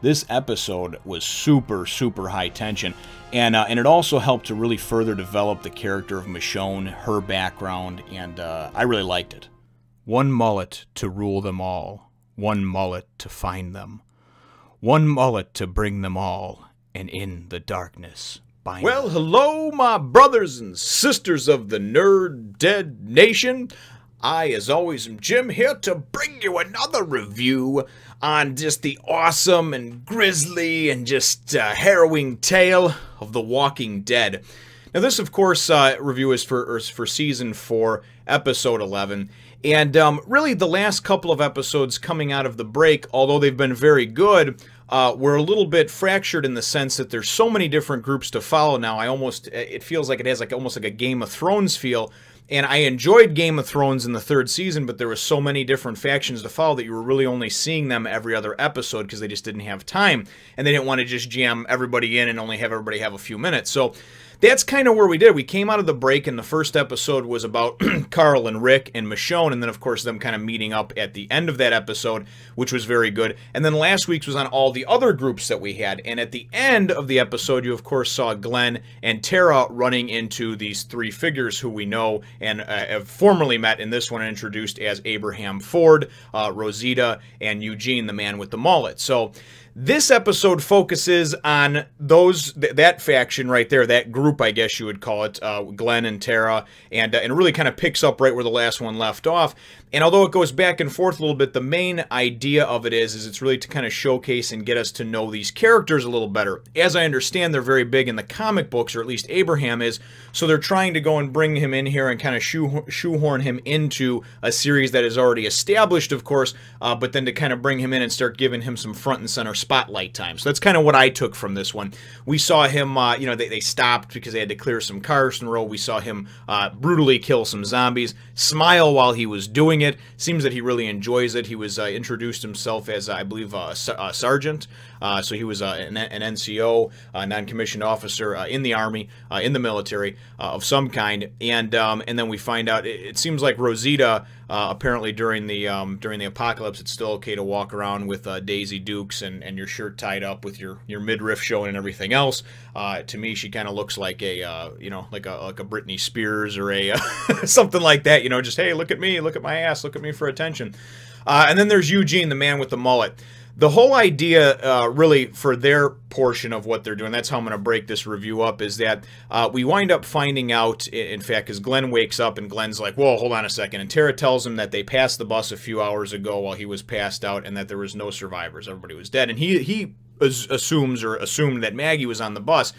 this episode was super, super high tension. And it also helped to really further develop the character of Michonne, her background, and I really liked it. One mullet to rule them all, one mullet to find them, one mullet to bring them all, and in the darkness bind them. Well, hello, my brothers and sisters of the Nerd Dead Nation. I, as always, am Jim, here to bring you another review on just the awesome and grisly and just harrowing tale of The Walking Dead. Now, this, of course, review is for Season 4, Episode 11. And really, the last couple of episodes coming out of the break, although they've been very good, were a little bit fractured in the sense that there's so many different groups to follow now. It feels like it has almost like a Game of Thrones feel. And I enjoyed Game of Thrones in the third season, but there were so many different factions to follow that you were really only seeing them every other episode because they just didn't have time. And they didn't want to just jam everybody in and only have everybody have a few minutes. So that's kind of where we did. We came out of the break, and the first episode was about Carl and Rick and Michonne, and then, of course, them kind of meeting up at the end of that episode, which was very good. And then last week's was on all the other groups that we had. And at the end of the episode, you, of course, saw Glenn and Tara running into these three figures who we know and have formerly met in this one and introduced as Abraham Ford, Rosita, and Eugene, the man with the mullet. So this episode focuses on that faction right there, that group, I guess you would call it, Glenn and Tara, and it really kind of picks up right where the last one left off. And although it goes back and forth a little bit, the main idea of it is it's really to kind of showcase and get us to know these characters a little better. As I understand, they're very big in the comic books, or at least Abraham is, so they're trying to go and bring him in here and kind of shoehorn him into a series that is already established, of course, but then to kind of bring him in and start giving him some front and center spotlight time. So that's kind of what I took from this one. We saw him, they stopped because they had to clear some cars in a row. We saw him brutally kill some zombies, smile while he was doing it. Seems that he really enjoys it. He was introduced himself as, I believe, a sergeant. So he was an NCO, non-commissioned officer in the Army, in the military of some kind. And then we find out it seems like Rosita, apparently during the apocalypse, it's still okay to walk around with Daisy Dukes and your shirt tied up with your midriff showing and everything else. To me, she kind of looks like a like a Britney Spears or a something like that. Just, hey, look at me, look at my ass, look at me for attention. And then there's Eugene, the man with the mullet. The whole idea, really, for their portion of what they're doing, that's how I'm going to break this review up, is that we wind up finding out, in fact, as Glenn wakes up, and Glenn's like, whoa, hold on a second, and Tara tells him that they passed the bus a few hours ago while he was passed out, and that there was no survivors, everybody was dead, and he assumed that Maggie was on the bus.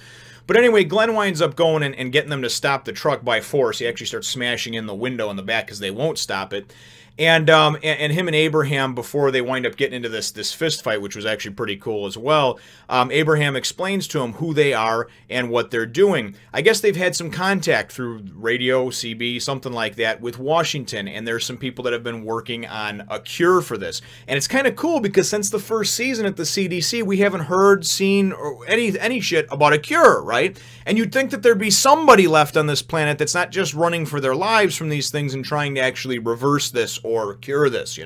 But anyway, Glenn winds up going and getting them to stop the truck by force. He actually starts smashing in the window in the back because they won't stop it. And him and Abraham, before they wind up getting into this fist fight, which was actually pretty cool as well, Abraham explains to him who they are and what they're doing. I guess they've had some contact through radio, CB, something like that, with Washington, and there's some people that have been working on a cure for this. And it's kind of cool because since the first season at the CDC, we haven't heard, seen, or any shit about a cure, right? And you'd think that there'd be somebody left on this planet that's not just running for their lives from these things and trying to actually reverse this or cure this,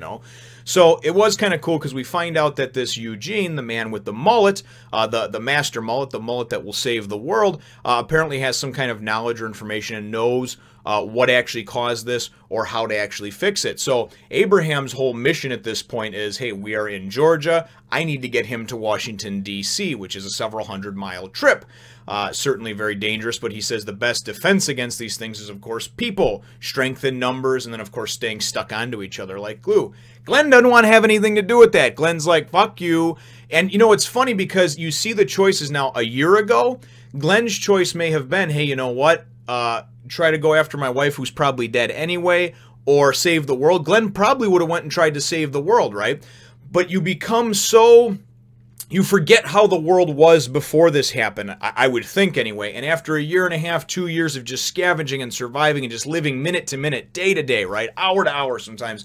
So it was kind of cool because we find out that this Eugene, the man with the mullet, the master mullet, the mullet that will save the world, apparently has some kind of knowledge or information and knows what actually caused this or how to actually fix it. So Abraham's whole mission at this point is, hey, we are in Georgia. I need to get him to Washington, D.C., which is a several hundred-mile trip. Certainly very dangerous, but he says the best defense against these things is, of course, people, strength in numbers, and then, of course, staying stuck onto each other like glue. Glenn doesn't want to have anything to do with that. Glenn's like, fuck you. And, it's funny because you see the choices now. A year ago, Glenn's choice may have been, hey, you know what? Try to go after my wife who's probably dead anyway, or save the world. Glenn probably would have went and tried to save the world, right? But you become so... You forget how the world was before this happened, I would think anyway. And after a year and a half, 2 years of just scavenging and surviving and just living minute to minute, day to day, right? Hour to hour sometimes.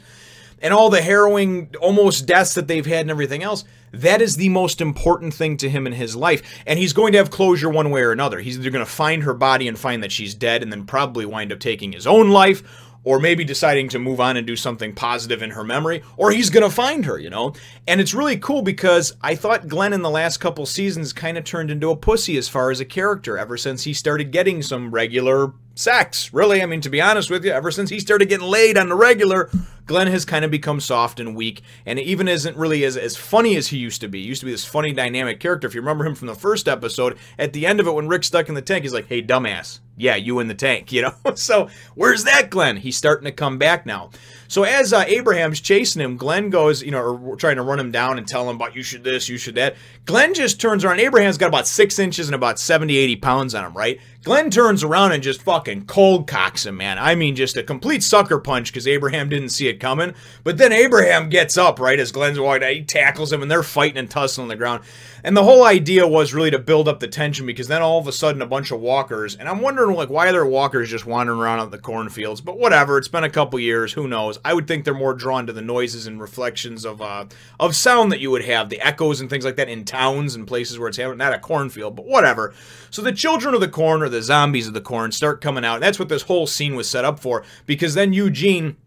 And all the harrowing, almost deaths that they've had and everything else, that is the most important thing to him in his life. And he's going to have closure one way or another. He's either going to find her body and find that she's dead and then probably wind up taking his own life, or maybe deciding to move on and do something positive in her memory, or he's gonna find her, you know? And it's really cool because I thought Glenn in the last couple seasons kind of turned into a pussy as far as a character ever since he started getting some regular sex. Really, I mean, to be honest with you, ever since he started getting laid on the regular, Glenn has kind of become soft and weak, and even isn't really as funny as he used to be. He used to be this funny, dynamic character. If you remember him from the first episode, at the end of it, when Rick's stuck in the tank, he's like, hey, dumbass. Yeah, you in the tank, you know? So, where's that Glenn? He's starting to come back now. So as Abraham's chasing him, Glenn goes, you know, or trying to run him down and tell him about you should this, you should that. Glenn just turns around. Abraham's got about 6 inches and about 70, 80 pounds on him, right? Glenn turns around and just fucking cold cocks him, man. I mean, just a complete sucker punch because Abraham didn't see it coming. But then Abraham gets up, right, as Glenn's walking out. He tackles him, and they're fighting and tussling on the ground. And the whole idea was really to build up the tension because then all of a sudden a bunch of walkers, and I'm wondering, like, why are there walkers just wandering around out the cornfields? But whatever, it's been a couple years, who knows? I would think they're more drawn to the noises and reflections of sound that you would have, the echoes and things like that in towns and places where it's happening, not a cornfield, but whatever. So the children of the corn, or the zombies of the corn, start coming out. And that's what this whole scene was set up for, because then Eugene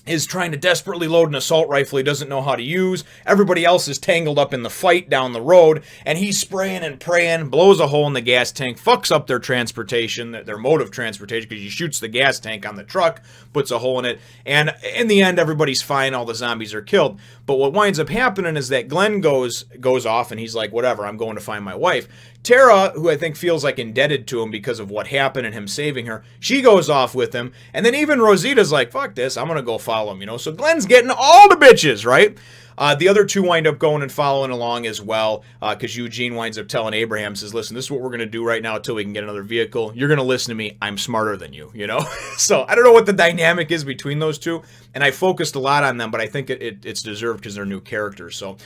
is trying to desperately load an assault rifle he doesn't know how to use. Everybody else is tangled up in the fight down the road, and he's spraying and praying, blows a hole in the gas tank, fucks up their transportation, their mode of transportation, because he shoots the gas tank on the truck, puts a hole in it, and in the end, everybody's fine, all the zombies are killed. But what winds up happening is that Glenn goes off, and he's like, whatever, I'm going to find my wife. Tara, who I think feels like indebted to him because of what happened and him saving her, she goes off with him, and then even Rosita's like, fuck this, I'm gonna go follow him, you know? So Glenn's getting all the bitches, right? The other two wind up going and following along as well, because Eugene winds up telling Abraham, says, listen, this is what we're going to do right now until we can get another vehicle. You're going to listen to me. I'm smarter than you, you know? So I don't know what the dynamic is between those two, and I focused a lot on them, but I think it's deserved because they're new characters. So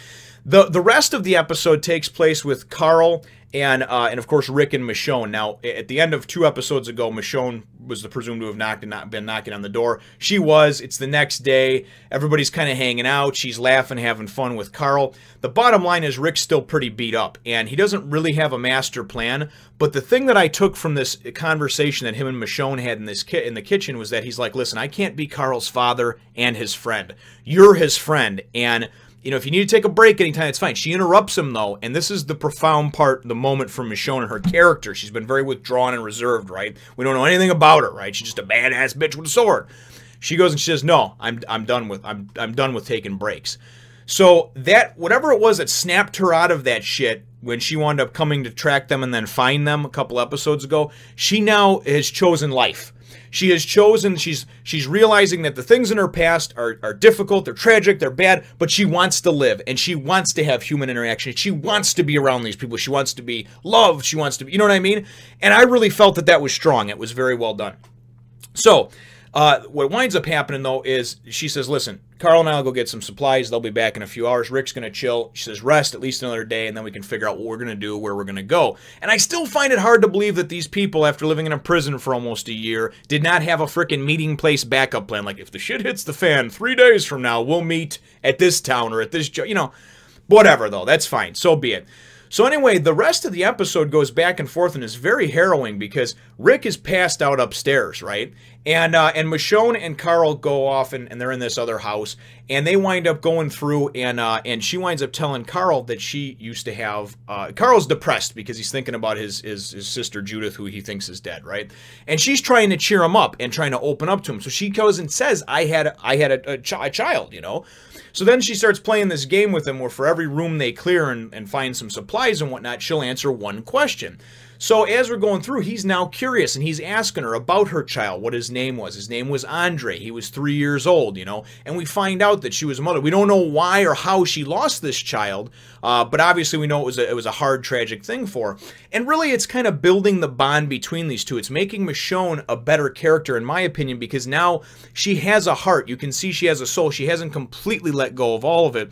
the rest of the episode takes place with Carl and of course Rick and Michonne. Now, at the end of 2 episodes ago, Michonne was presumed to have been knocking on the door. She was. It's the next day. Everybody's kind of hanging out. She's laughing, having fun with Carl. The bottom line is Rick's still pretty beat up, and he doesn't really have a master plan. But the thing that I took from this conversation that him and Michonne had in the kitchen was that he's like, listen, I can't be Carl's father and his friend. You're his friend, and you know, if you need to take a break anytime, it's fine. She interrupts him, though, and this is the profound part, the moment for Michonne and her character. She's been very withdrawn and reserved, right? We don't know anything about her, right? She's just a badass bitch with a sword. She goes and she says, no, I'm done with taking breaks. So that, whatever it was that snapped her out of that shit when she wound up coming to track them and then find them a couple episodes ago, she now has chosen life. She has chosen, she's realizing that the things in her past are difficult, they're tragic, they're bad, but she wants to live, and she wants to have human interaction. She wants to be around these people. She wants to be loved. She wants to be, you know what I mean? And I really felt that was strong. It was very well done. So, what winds up happening, though, is she says, listen, Carl and I will go get some supplies. They'll be back in a few hours. Rick's going to chill. She says, rest at least another day, and then we can figure out what we're going to do, where we're going to go. And I still find it hard to believe that these people, after living in a prison for almost a year, did not have a frickin' meeting place backup plan. Like, if the shit hits the fan 3 days from now, we'll meet at this town or at this, you know, whatever, though. That's fine. So be it. So anyway, the rest of the episode goes back and forth and is very harrowing because Rick is passed out upstairs, right? And Michonne and Carl go off and they're in this other house, and they wind up going through and she winds up telling Carl that she used to have Carl's depressed because he's thinking about his sister Judith, who he thinks is dead, right? And she's trying to cheer him up and trying to open up to him. So she goes and says, I had a child, you know? So then she starts playing this game with him where for every room they clear and find some supplies and whatnot, she'll answer one question. So as we're going through, he's now curious, and he's asking her about her child, what his name was. His name was Andre. He was 3 years old, you know, and we find out that she was a mother. We don't know why or how she lost this child, but obviously we know it was a hard, tragic thing for her. And really, it's kind of building the bond between these two. It's making Michonne a better character, in my opinion, because now she has a heart. You can see she has a soul. She hasn't completely let go of all of it.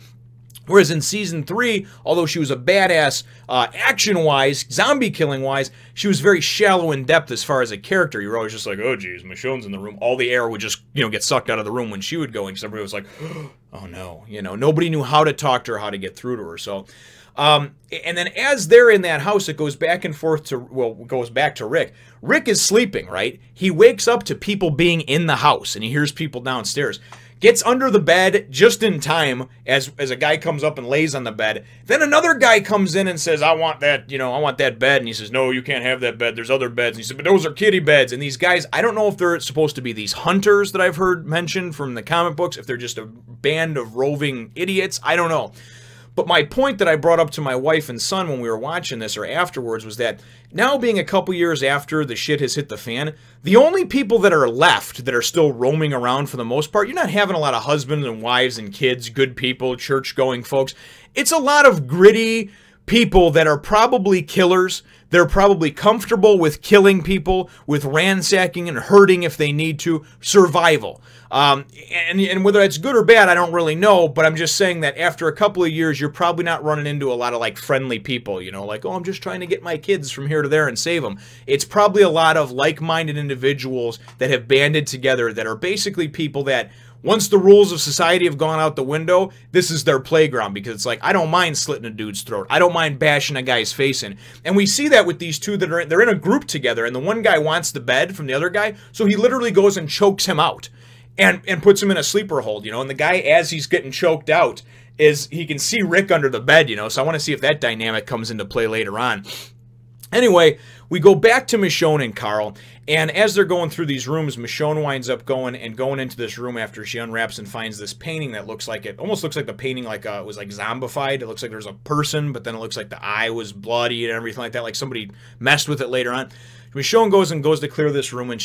Whereas in Season 3, although she was a badass action-wise, zombie-killing-wise, she was very shallow in depth as far as a character. You were always just like, oh, geez, Michonne's in the room. All the air would just, you know, get sucked out of the room when she would go, and everybody was like, oh, no. You know, nobody knew how to talk to her, how to get through to her. So And then as they're in that house, it goes back and forth to, well, goes back to Rick. Rick is sleeping, right? He wakes up to people being in the house, and he hears people downstairs. Gets under the bed just in time as a guy comes up and lays on the bed. Then another guy comes in and says, I want that, I want that bed. And he says, no, you can't have that bed. There's other beds. And he said, but those are kiddie beds. And these guys, I don't know if they're supposed to be these hunters that I've heard mentioned from the comic books, if they're just a band of roving idiots. I don't know. But my point that I brought up to my wife and son when we were watching this or afterwards was that now being a couple years after the shit has hit the fan, the only people that are left that are still roaming around for the most part, you're not having a lot of husbands and wives and kids, good people, church-going folks. It's a lot of gritty people that are probably killers. They're probably comfortable with killing people, with ransacking and hurting if they need to. Survival. And whether that's good or bad, I don't really know, but I'm just saying that after a couple of years, you're probably not running into a lot of, like, friendly people, like, oh, I'm just trying to get my kids from here to there and save them. It's probably a lot of like-minded individuals that have banded together that are basically people that, once the rules of society have gone out the window, this is their playground, because it's like, I don't mind slitting a dude's throat. I don't mind bashing a guy's face in. And we see that with these two that they're in a group together, and the one guy wants the bed from the other guy, so he literally goes and chokes him out. And puts him in a sleeper hold, and the guy, as he's getting choked out, he can see Rick under the bed, so I want to see if that dynamic comes into play later on. Anyway, we go back to Michonne and Carl, and as they're going through these rooms, Michonne winds up going into this room after she unwraps and finds this painting that looks like almost looks like the painting it was like zombified. It looks like there's a person, but then it looks like the eye was bloody and everything like that, like somebody messed with it later on. Michonne goes to clear this room, and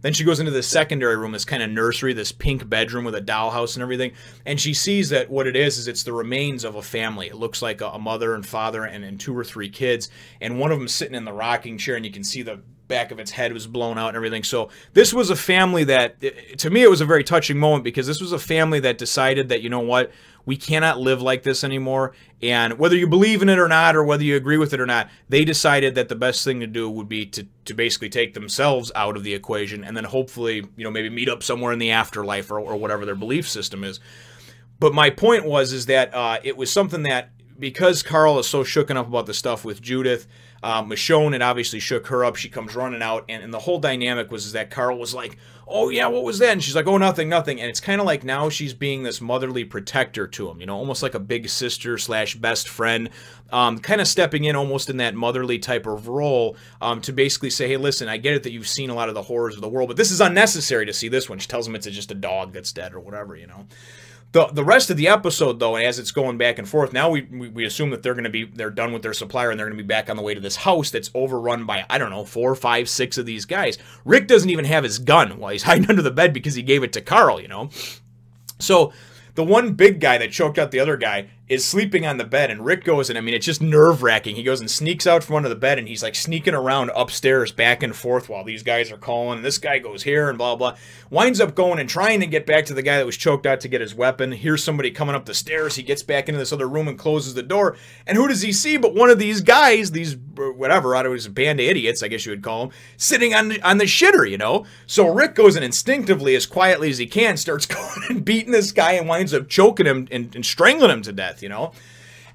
then she goes into the secondary room, this kind of nursery, this pink bedroom with a dollhouse and everything, and she sees that what it is it's the remains of a family. It looks like a mother and father and 2 or 3 kids, and one of them sitting in the rocking chair, and you can see the back of its head was blown out and everything. So this was a family that, to me, it was a very touching moment, because this was a family that decided that, you know what, we cannot live like this anymore. And whether you believe in it or not, or whether you agree with it or not, they decided that the best thing to do would be to basically take themselves out of the equation, and then hopefully, maybe meet up somewhere in the afterlife or whatever their belief system is. But my point is that it was something that, because Carl is so shooken up about the stuff with Judith, Michonne had obviously shook her up. She comes running out, and the whole dynamic was that Carl was like, oh yeah, what was that? And she's like, oh, nothing. And it's kind of like now she's being this motherly protector to him, almost like a big sister / best friend, kind of stepping in almost in that motherly type of role, to basically say, hey, listen, I get it that you've seen a lot of the horrors of the world, but this is unnecessary to see this one. She tells him it's just a dog that's dead or whatever, The rest of the episode, though, as it's going back and forth, now we assume that they're done with their supplier, and they're going to be back on the way to this house that's overrun by, I don't know, 4, 5, 6 of these guys. Rick doesn't even have his gun while he's hiding under the bed because he gave it to Carl, So the one big guy that choked out the other guy is sleeping on the bed, and Rick goes, and I mean, it's just nerve-wracking. He goes and sneaks out from under the bed, and he's like sneaking around upstairs back and forth while these guys are calling, and this guy goes here and blah, blah. Winds up going and trying to get back to the guy that was choked out to get his weapon. Hears somebody coming up the stairs. He gets back into this other room and closes the door, and who does he see but one of these guys, these, whatever, I don't know, a band of idiots, I guess you would call them, sitting on the shitter, So Rick goes and instinctively, as quietly as he can, starts going and beating this guy and winds up choking him and strangling him to death.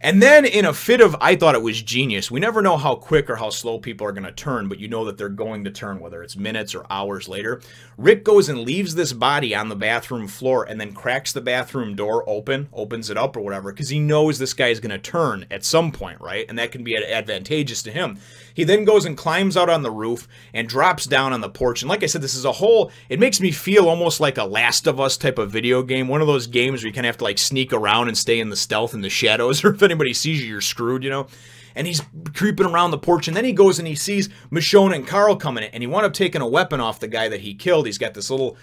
And then in a fit of, I thought it was genius. We never know how quick or how slow people are going to turn, but you know that they're going to turn, whether it's minutes or hours later. Rick goes and leaves this body on the bathroom floor and then cracks the bathroom door open, opens it up or whatever, because he knows this guy is going to turn at some point, right? And that can be advantageous to him. He then goes and climbs out on the roof and drops down on the porch. And like I said, this is it makes me feel almost like a Last of Us type of video game. One of those games where you kind of have to like sneak around and stay in the stealth in the shadows, or if anybody sees you, you're screwed, And he's creeping around the porch, and then he goes and he sees Michonne and Carl coming in, and he wound up taking a weapon off the guy that he killed. He's got this little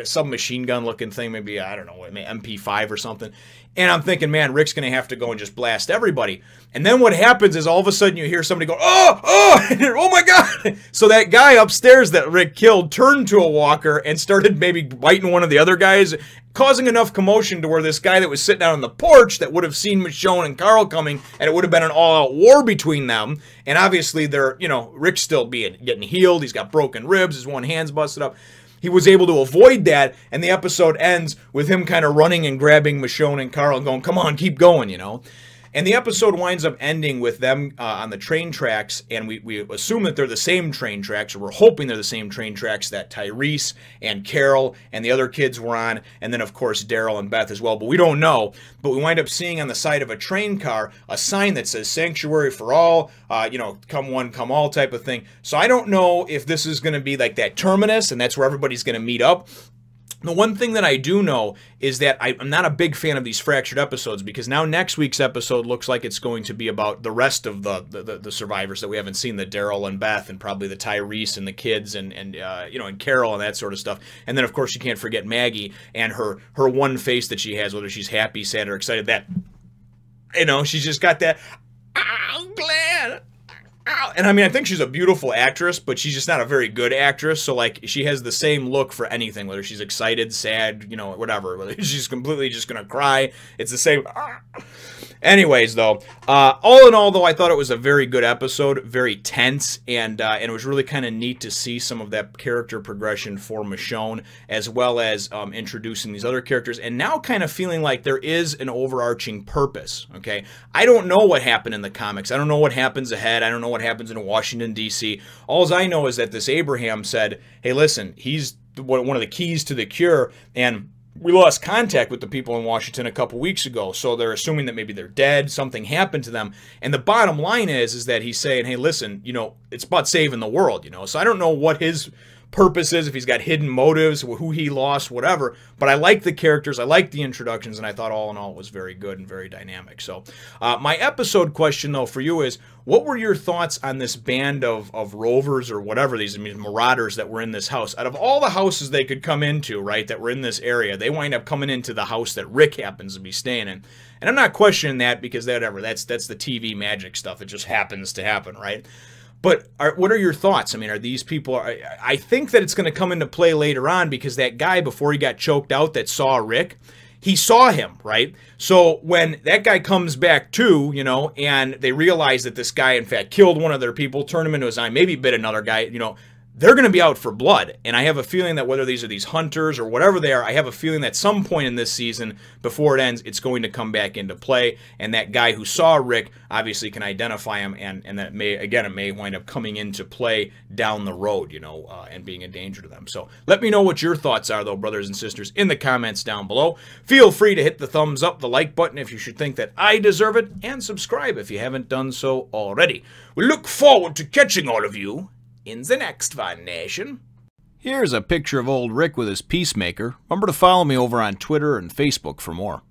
submachine gun looking thing, maybe, I don't know, MP5 or something. And I'm thinking, man, Rick's going to have to go and just blast everybody. And then what happens is all of a sudden you hear somebody go, oh, oh my God. So that guy upstairs that Rick killed turned to a walker and started maybe biting one of the other guys, causing enough commotion to where this guy that was sitting out on the porch that would have seen Michonne and Carl coming, and it would have been an all-out war between them. And obviously they're, Rick's still getting healed. He's got broken ribs. His one hand's busted up. He was able to avoid that, and the episode ends with him kind of running and grabbing Michonne and Carl and going, come on, keep going, And the episode winds up ending with them on the train tracks, and we assume that they're the same train tracks, or we're hoping they're the same train tracks that Tyrese and Carol and the other kids were on, and then, of course, Daryl and Beth as well, but we don't know. But we wind up seeing on the side of a train car a sign that says Sanctuary for All, you know, come one, come all type of thing. So I don't know if this is going to be like that terminus, and that's where everybody's going to meet up. The one thing that I do know is that I'm not a big fan of these fractured episodes, because now next week's episode looks like it's going to be about the rest of the survivors that we haven't seen, the Daryl and Beth, and probably the Tyrese and the kids, and you know, and Carol and that sort of stuff. And then, of course, you can't forget Maggie and her one face that she has, whether she's happy, sad, or excited. That, you know, she's just got that, I'm glad. And I mean, I think she's a beautiful actress, but she's just not a very good actress. So, like, she has the same look for anything, whether she's excited, sad, you know, whatever. Whether she's completely just going to cry, it's the same. Anyways, though, all in all, though, I thought it was a very good episode, very tense, and it was really kind of neat to see some of that character progression for Michonne, as well as introducing these other characters, and now kind of feeling like there is an overarching purpose, okay? I don't know what happened in the comics. I don't know what happens ahead. I don't know what happens in Washington, D.C. All I know is that this Abraham said, hey, listen, he's one of the keys to the cure, and we lost contact with the people in Washington a couple weeks ago, so they're assuming that maybe they're dead, something happened to them. And the bottom line is that he's saying, hey, listen, you know, it's about saving the world, you know. So I don't know what his purpose is, if he's got hidden motives, who he lost, whatever. But I like the characters, I like the introductions, and I thought all in all it was very good and very dynamic. So my episode question, though, for you is, what were your thoughts on this band of rovers, or whatever these, I mean, marauders that were in this house? Out of all the houses they could come into, right, that were in this area, they wind up coming into the house that Rick happens to be staying in. And I'm not questioning that, because whatever, that's the TV magic stuff. It just happens to happen, right? But what are your thoughts? I mean, are these people... I think that it's going to come into play later on, because that guy, before he got choked out, that saw Rick, he saw him, right? So when that guy comes back too, you know, and they realize that this guy, in fact, killed one of their people, turned him into his eye, maybe bit another guy, you know, they're going to be out for blood. And I have a feeling that whether these are these hunters or whatever they are, I have a feeling that some point in this season, before it ends, it's going to come back into play. And that guy who saw Rick obviously can identify him, and that may, again, it may wind up coming into play down the road, you know, and being a danger to them. So let me know what your thoughts are, though, brothers and sisters, in the comments down below. Feel free to hit the thumbs up, the like button if you should think that I deserve it, and subscribe if you haven't done so already. We look forward to catching all of you in the next one, nation. Here's a picture of old Rick with his peacemaker. Remember to follow me over on Twitter and Facebook for more.